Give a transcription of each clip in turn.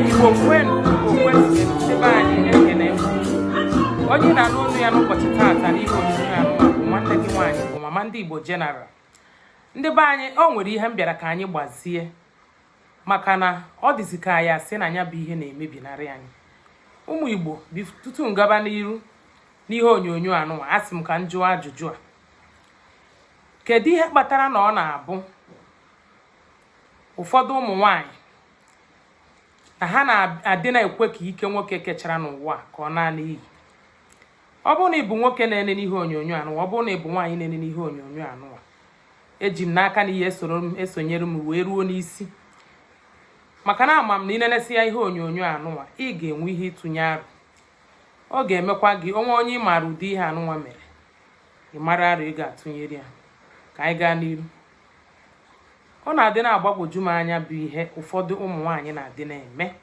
Igbo kwenu Okwu Ezin'ulo ndị be anyị ekene onye na-anụ olu ya n'ụbọchị taata n'ihe onyonyo ya bụ nwanne gị nwaanyị bụ mamandigbo general. Ndị be anyị, o nwere ihe m bịara ka anyị gbazie maka na ọ dịzi ka ya sị na anya bụ ihe na-emebinarị anyị ụmụ Igbo. Tutu m gaba n'iru n'ihe onyonyo anụnwa, asị m ka m jụọ ajụjụ a: kedu ihe kpatara na ọ na-abụ ụfọdụ ụmụ nwanyị na ha na-adị na-ekwe ka ike nwoke kechara n'ụwa ka ọ na n'iyi? Ọ bụrụ na ị bụ nwoke na-ene n'ihe onyonyo anụnwa, ọ bụrụ na ị bụ nwaanyị na-ene n'ihe onyonyo anụnwa, eji m n'aka na ihe esonyere m wee ruo n'isi, maka na ama m na inenesi ya ihe onyonyo anụnwa, ị ga-enwe ihe ịtụnye arụ. Ọ ga-emekwa gị onwe onye ị maara ụdị ihe anụnwa mere, ị mara arụ ị ga-atụnyere ya. Ka anyị gaa n'iru. Ọ na-adị na-agbagwoju m anya bụ ihe ụfọdụ ụmụ nwaanyị na-adị na-eme.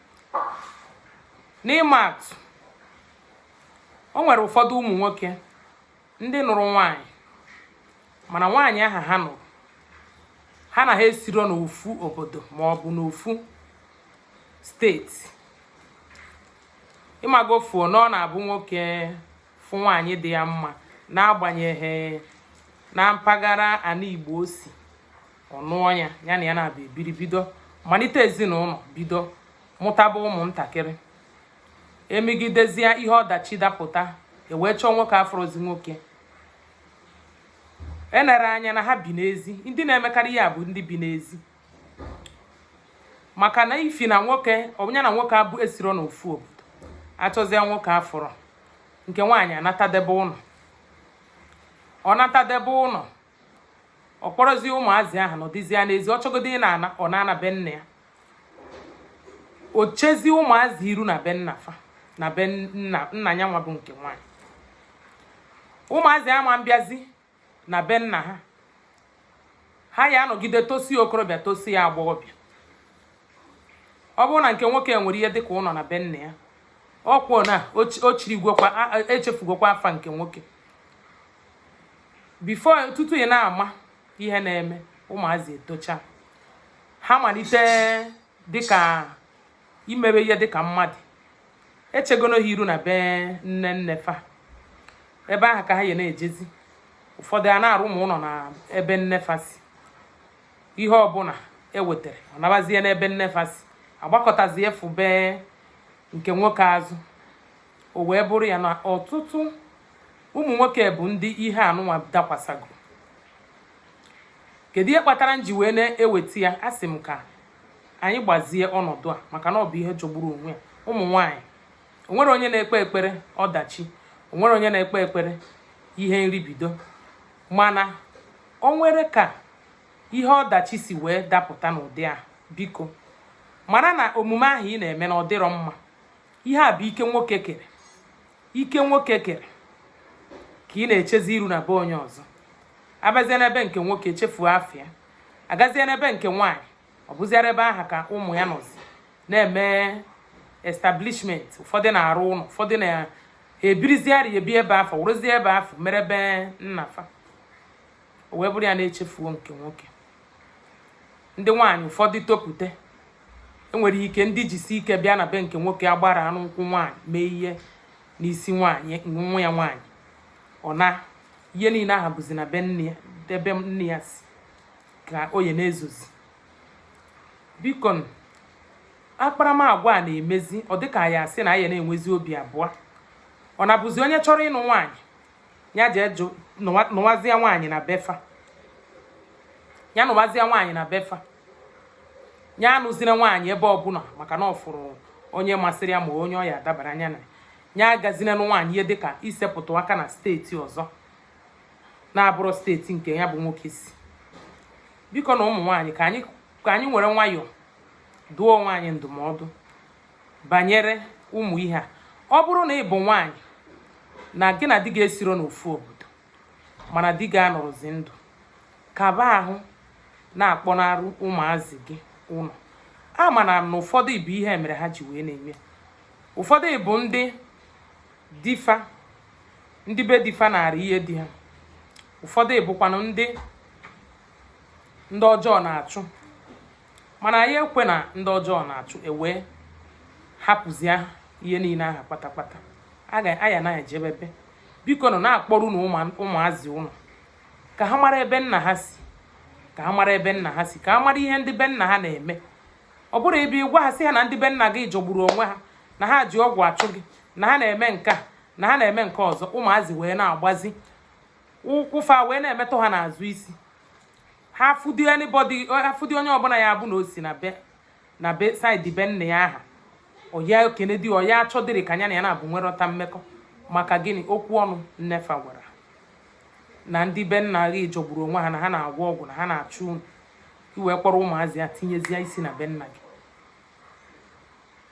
N'ịma atụ, o nwere ụfọdụ ụmụ nwoke ndị nụrụ nwaanyị, mana nwaanyị aha ha nụrụ ha na ha esiro n'ofu obodo ma ọ bụ n'ofu steeti. Ịmagofuo na ọ na-abụ nwoke fụ nwaanyị dị ya mma, n'agbanyeghị na mpaghara ana Igbo o si, ọ nụọ ya na ya na-abịa ebiri, bido malite ezinụlọ, bido mụtaba ụmụntakịrị. Emegidezie ihe ọdachi dapụta, ewee chọọ nwoke afọrọzi nwoke. Enere anya na ha bi n'ezi. Ndị na-emekarị ya bụ ndị bi n'ezi, maka na ifi na nwoke ọbụnya na nwoke abụ esiro n'ofu obodo, achọzie nwoke afọrọ nke nwaanyị anatadebe ụlọ. Ọ natadebe ụlọ, ọ kpọrọzie ụmụazị ahụ nọdịzie n'ezi. Ọ chọgodi na ọ na-ana be nna ya, o chezie ụmụazị iru na be nna fa na be nna ya nwa bụ nke nwaanyị. Ụmụazị ama mbịazi na be nna ha, ha ya anọgide tosi okorobịa tosi ya agbọghọbịa. Ọ bụrụ na nke nwoke nwere ihe dịka ụlọ na be nna ya, ọ kwuo na o chirigwekwa, echefugokwa afa nke nwoke. Before tutu ị na-ama ihe na-eme, ụmụazị etocha, ha malite dịka imebe ihe dịka mmadụ. Echegono ha iru na be nne fa, ebe ahụ ka ha ya na-ejezi. Ụfọdụ a na-arụ ụmụ ụlọ na ebe nne fa si. Ihe ọbụla ewetere ọ nabazie n'ebe nne fa si, agbakọtazie efu be nke nwoke azụ. O wee bụrụ ya na ọtụtụ ụmụ nwoke bụ ndị ihe anụnwa dakwasagoro. Kedu ihe kpatara m ji wee na-eweta ya? Asị m ka anyị gbazie ọnọdụ a, maka na ọ bụ ihe jọgburu onwe ya. Ụmụ nwaanyị, o nwere onye na-ekpe ekpere ọdachi, o nwere onye na-ekpe ekpere ihe nribido, mana o nwere ka ihe ọdachi si wee dapụta n'ụdị a. Biko mara na omume ahụ ị na-eme na ọ dịrọ mma. Ihe a bụ ike nwoke kere, ike nwoke kere ka ị na-echezi iru na be onye ọzọ. Abazie n'ebe nke nwoke, chefuo afịa. Agazie n'ebe nke nwaanyị, ọ bụziara ebe aha ka ụmụ ya nọzi na-eme establishment. Ụfọdụ na-arụ ụlọ, ụfọdụ na-ebiriziarị ebi ebe afọ, wụrụzie ebe afọ mere ebe nna fa. O wee bụrụ ya na-echefuo nke nwoke. Ndị nwaanyị ụfọdụ topute, enwere ike ndị jisi ike bịa na be nke nwoke, agbara anụ nkwụ nwaanyị, mee ihe n'isi nwaanyị, nwa ya nwaanyị. Ọ na ihe niile aha bụzi na be nne ya, ebe nne ya si ka onye na-ezozi. Biko akparamagwa a na-emezi, ọ dịka ya asị na ya na-enwezi obi abụọ. Ọ na-abụzi onye chọrọ ịnụ nwaanyị ya jee nụwazie nwaanyị na befa ya, nụwazie nwaanyị na befa ya, anụzire nwaanyị ebe ọbụla, maka na ọ fụrụ onye masịrị ya ma onye ọ ya adabara anya na ya. Agazina nwaanyị ihe dịka isepụta aka na steeti ọzọ na-abụrụ steeti nke ya bụ nwoke si. Biko na ụmụ nwaanyị, ka anyị nwere nwayọọ duo onwe anyị ndụmọdụ banyere ụmụ ihe a. Ọ bụrụ na ị bụ nwaanyị na gị na di gị esiro n'ofu obodo, mana di gị anọrọzi ndụ, kaba ahụ na-akpọnarụ ụmụazị gị ụlọ. Amana na ụfọdụ bụ ihe mere ha ji wee na-eme. Ụfọdụ bụ ndị difa, ndị be difa na-arị ihe di ha. Ụfọdụ bụkwanụ ndị ọjọọ na-achụ, mana ya ekwe na ndị ọjọọ na-achụ, ewe hapụzie ihe niile aha kpatakpata aya na-ejebebe biko nọ na-akpọrọ unu ụmụazị unu ka ha mara ebe nna ha si ka ha mara ebe nna ha si ka ha mara ihe ndị be nna ha na-eme. Ọ bụrụ ebe ịgwa ha sị ha na ndị be nna gị jọgburu onwe ha na ha ji ọgwụ achụ gị na ha na-eme nke a na ha na-eme nke ọzọ, ụmụazị wee na-agbazi ụkwụfa wee na-emetụ ha n'azụ isi. Ha afụdi onye ọbụla ya bụ na o si na be saịdị be nna ya aha ọya okene dị ọya achọdịrị ka anya na ya na-abụ nwerọta mmekọ. Maka gịnị? Okwu ọnụ nnefa gwara na ndị be nna gị jọgburu onwe ha na ha na-agwọ ọgwụ na ha na-achụ unu iwee kpọrọ ụmụazị ya tinyezie isi na be nna gị.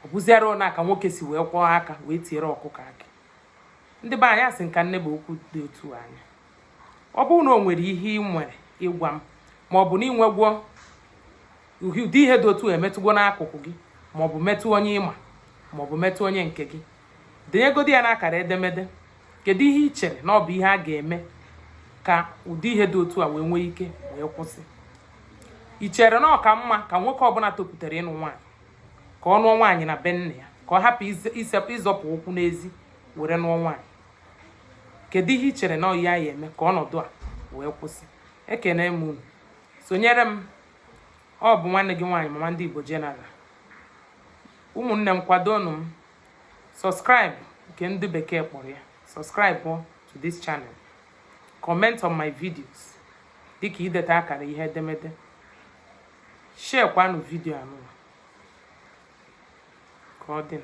Ọ bụziara ona ka nwoke si wee kwọọ aka wee tiere ọkụkọ aka. Ndị be anyị asị nka nne bụ okwu dị otu anya. Ọ bụrụ na o nwere ihe ị nwere ịgwa m ma ọ bụ na ị nwegwo ụdị ihe dị otu emetụgo n'akụkụ gị ma ọ bụ metụ onye ịma ma ọ bụ metụ onye nke gị, denyegodi ya n'akara edemede. Kedu ihe ị chere na ọ bụ ihe a ga-eme ka ụdị ihe dị otu a wee nwee ike wee kwụsị? Ị chere na ọ ka mma ka nwoke ọbụla topụtara ịnụ nwaanyị ka ọ nụọ nwaanyị na be nna ya ka ọ hapụ ịzọpụ ụkwụ n'ezi were nụọ nwaanyị? Kedu ihe ị chere na ọ ya eme ka ọnọdụ a wee kwụsị? Ekene m unu, sonyere m. Ọ bụ nwanne gị nwaanyị Mamandigbo General. Ụmụnne m, kwadonu m, subscribe nke ndị bekee kpọrọ ya, subscribe to this channel, comment on my videos dịka ideta akara ihe edemede, share kwanụ vidio anụ ka ọ dị.